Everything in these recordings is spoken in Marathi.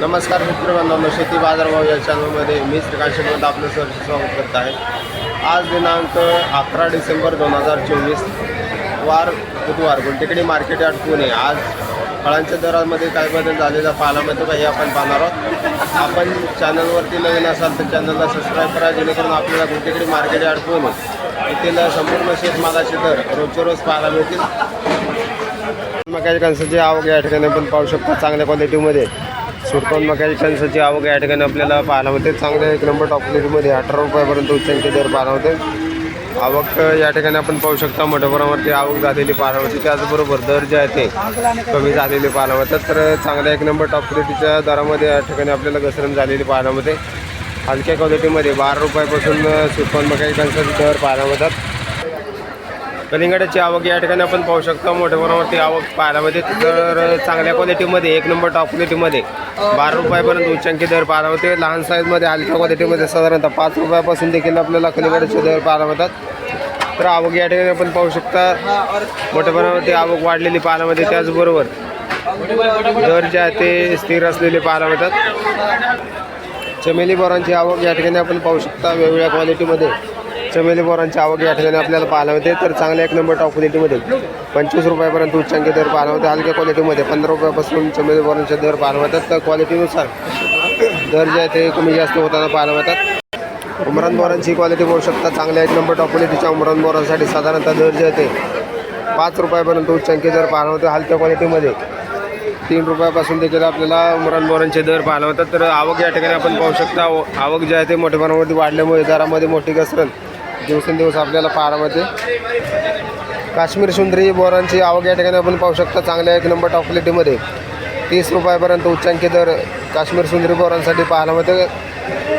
नमस्कार मित्रबांधवांनो, शेती बाजारभाव या चॅनलमध्ये मी श्रीकांत शेठ आपलं स्वागत करत आहे। आज दिनांक 11 डिसेंबर 2024 वार बुधवार गुलटेकडी मार्केट यार्ड पुणे। आज फळांच्या दरामध्ये काय बदल झालेला पाहायला मिळतो हे आपण पाहणार आहोत। आपण चॅनलवरती नवीन असाल तर चॅनलला सबस्क्राईब करा, जेणेकरून आपल्याला गुलटेकडी मार्केट यार्ड पुणे येथील संपूर्ण शेतमालाचे दर रोजच्या रोज पाहायला मिळतील। मक्याच्या कणसाची आवक या ठिकाणी आपण पाहू शकता चांगल्या क्वालिटीमध्ये। सुरकोन मक्याच्या कणसाची आवक या ठिकाणी आपल्याला पाहायला मिळते। चांगल्या एक नंबर टॉप क्वालिटीमध्ये 18 रुपयापर्यंत उच्चांकी दर पाहायला मिळते। आवक या ठिकाणी आपण पाहू शकता मोठ्या प्रमाणावरती आवक झालेली पाहायला मिळते। त्याचबरोबर दर जे आहे ते कमी झालेले पाहायला मिळतात। तर चांगल्या एक नंबर टॉप क्वालिटीच्या दरामध्ये या ठिकाणी आपल्याला घसरण झालेली पाहायला मिळते। हलक्या क्वालिटीमध्ये 12 रुपयापासून सुरकोन मक्याच्या कणसाचे दर पाहायला मिळतात। कलिंगडाची आवक या ठिकाणी आपण पाहू शकता मोठ्या प्रमाणावरती आवक पाहायला मिळते। तर चांगल्या क्वालिटीमध्ये एक नंबर टॉप क्वालिटीमध्ये 12 रुपयापर्यंत उच्चांकी दर पाहायला मिळते। लहान साईजमध्ये हलक्या क्वालिटीमध्ये साधारणतः 5 रुपयापासून देखील आपल्याला कलिंगडाचे दर पाहायला मिळतात। तर आवक या ठिकाणी आपण पाहू शकता मोठ्या प्रमाणावरती आवक वाढलेली पाहायला मिळते। त्याचबरोबर दर जे आहे ते स्थिर असलेले पाहायला मिळतात। चमेली बोरांची आवक या ठिकाणी आपण पाहू शकता वेगवेगळ्या क्वालिटीमध्ये चमेली बोरांची आवक या ठिकाणी आपल्याला पाहायला मिळते। तर चांगल्या एक नंबर टॉप क्वालिटीमध्ये 25 रुपयापर्यंत उच्चांकी दर पाहायला मिळते। हलक्या क्वालिटीमध्ये 15 रुपयापासून चमेली बोरांचे दर पाहायला मिळतात। तर क्वालिटीनुसार दर जे आहे ते कमी जास्त होताना पाहायला मिळतात। उमरान बोरांची क्वालिटी पाहू शकता चांगल्या एक नंबर टॉप क्वालिटीच्या उमरान बोरांसाठी साधारणतः दर जे आहे ते 5 रुपयापर्यंत उच्चांकी दर पाहायला मिळते। हलक्या क्वालिटीमध्ये 3 रुपयापासून देखील आपल्याला उमरान बोरांचे दर पाहायला मिळतात। तर आवक या ठिकाणी आपण पाहू शकता आवक जे आहे ते मोठ्या प्रमाणावरती वाढल्यामुळे दरामध्ये मोठी घसरण दिवसेंदिवस आपल्याला पाहायला मिळते। काश्मीर सुंदरी बोरांची आवक या ठिकाणी आपण पाहू शकता चांगल्या एक नंबर टॉप क्वालिटीमध्ये 30 रुपयापर्यंत उच्चांकी दर काश्मीर सुंदरी बोरांसाठी पाहायला मिळते।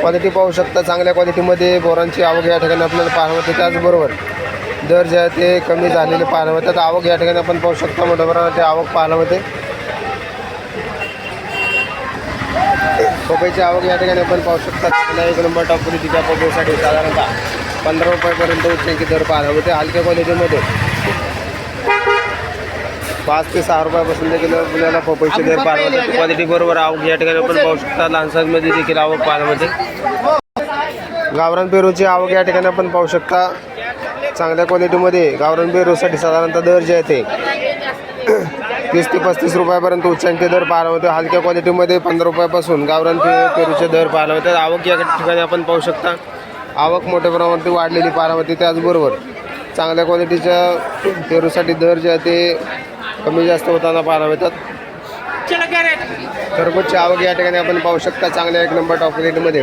क्वालिटी पाहू शकता चांगल्या क्वालिटीमध्ये बोरांची आवक या ठिकाणी आपल्याला पाहायला मिळते। त्याचबरोबर दर जे आहे ते कमी झालेले पाहायला मिळतात। आवक या ठिकाणी आपण पाहू शकता मोठ्या प्रमाणात आवक पाहायला मिळते। पपईची आवक या ठिकाणी आपण पाहू शकता चांगल्या एक नंबर टॉप क्वालिटीच्या पपईसाठी साधारणतः 15 रुपयापर्यंत उच्चांकी दर पाहायला मिळते। हलक्या क्वालिटीमध्ये 5 ते 6 रुपयापासून देखील आपल्याला पपईचे दर पाहायला मिळते। क्वालिटी बरोबर आवक या ठिकाणी आपण पाहू शकता लहान साईजमध्ये देखील आवक पाहायला मिळते। गावरान पेरूची आवक या ठिकाणी आपण पाहू शकता चांगल्या क्वालिटीमध्ये गावरान पेरूसाठी साधारणतः दर जे आहे ते 30 ते 35 रुपयापर्यंत उच्चांकी दर पाहायला मिळते। हलक्या क्वालिटीमध्ये 15 रुपयापासून गावरान पेरूचे दर पाहायला मिळतात। आवक या ठिकाणी आपण पाहू शकता आवक मोठ्या प्रमाणावरती वाढलेली पाहायला मिळते। त्याचबरोबर चांगल्या क्वालिटीच्या पेरूसाठी दर जे आहे ते कमी जास्त होताना पाहायला मिळतात। खरबूजची आवक या ठिकाणी आपण पाहू शकता चांगल्या एक नंबर टॉप क्वालिटीमध्ये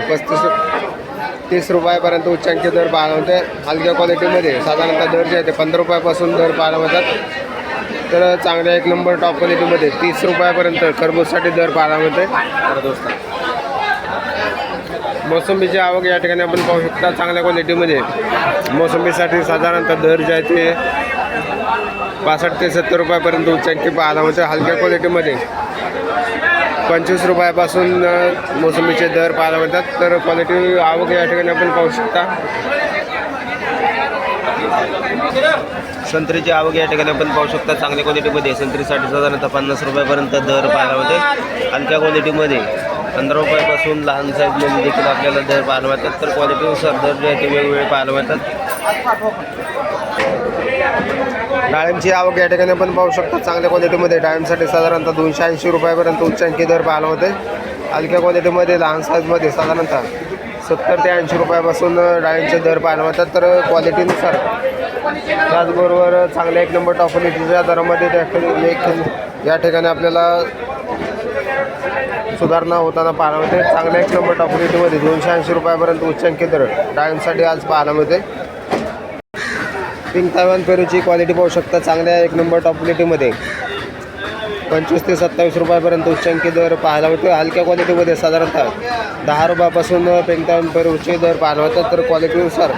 30 रुपयापर्यंत उच्चांकी दर पाहायला मिळते। हलक्या क्वालिटीमध्ये साधारणतः दर जे आहे ते 15 रुपयापासून दर पाहायला मिळतात। तर चांगल्या एक नंबर टॉप क्वालिटीमध्ये 30 रुपयापर्यंत खरबूजसाठी दर पाहायला मिळते। मोसंबीची आवक या ठिकाणी आपण पाहू शकता चांगल्या क्वालिटीमध्ये मोसंबीसाठी साधारणतः दर जे आहे ते 65 ते 70 रुपयापर्यंत उच्चांकी पाहायला मिळते। हलक्या क्वालिटीमध्ये 25 रुपयापासून मोसंबीचे दर पाहायला मिळतात। तर क्वालिटी आवक या ठिकाणी आपण पाहू शकता। संत्रीची आवक या ठिकाणी आपण पाहू शकता चांगल्या क्वालिटीमध्ये संत्रीसाठी साधारणतः 50 रुपयापर्यंत दर पाहायला मिळते। हलक्या क्वालिटीमध्ये 15 रुपयापासून लहान साईजमध्ये देखील आपल्याला दर पाहायला मिळतात। तर क्वालिटीनुसार दर जे आहे ते वेगवेगळे पाहायला मिळतात। डाळिंबची आवक या ठिकाणी आपण पाहू शकता चांगल्या क्वालिटीमध्ये डाळिंबसाठी साधारणतः 280 रुपयापर्यंत उच्चांकी दर पाहायला मिळते। हलक्या क्वालिटीमध्ये लहान साईजमध्ये साधारणतः 70 ते 80 रुपयापासून डाळिंबचे दर पाहायला मिळतात। तर क्वालिटीनुसार त्याचबरोबर चांगल्या एक नंबर टॉप क्वालिटीच्या दरामध्ये या ठिकाणी आपल्याला सुधारणा होताना पाहायला मिळते। चांगल्या एक नंबर टॉप क्वालिटीमध्ये 280 रुपयापर्यंत उच्चांकी दर डाळिंबसाठी आज पाहायला मिळते। पिंक तायवान पेरूची क्वालिटी पाहू शकता चांगल्या एक नंबर टॉप क्वालिटीमध्ये 25 ते 27 रुपयापर्यंत उच्चांकी दर पाहायला मिळतो। हलक्या क्वालिटीमध्ये साधारणतः 10 रुपयापासून पिंक तायवान पेरूचे दर पाहायला मिळतात। तर क्वालिटीनुसार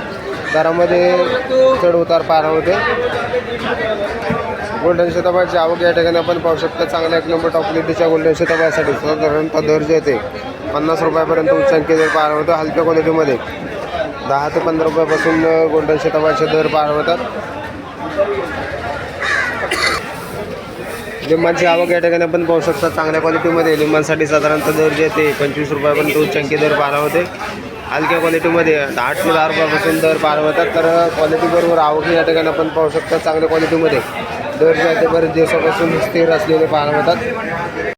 दरामध्ये चढ उतार पाहायला मिळते। गोल्डन सीताफळाची आवक या ठिकाणी आपण पाहू शकता चांगल्या एक नंबर टॉप क्वालिटीच्या गोल्डन सीताफळासाठी साधारणतः दर जे ते 50 रुपयापर्यंत उच्चांकी दर पाहायला मिळतो। हलक्या क्वालिटीमध्ये 10 ते 15 रुपयापासून गोल्डन सीताफळाचे दर पाहायला मिळतात। लिंबांची आवक या ठिकाणी आपण पाहू शकता चांगल्या क्वालिटीमध्ये. लिंबांसाठी साधारणतः दर जे ते 25 रुपयापर्यंत उच्चांकी दर पाहायला होते. हलक्या क्वालिटीमध्ये 8 ते 10 रुपयापासून दर पाहायला होतात. तर क्वालिटीबरोबर आवक या ठिकाणी आपण पाहू शकता चांगल्या क्वालिटीमध्ये दर जे आहे ते बरेच दिवसापासून स्थिर असलेले पाहायला होतात.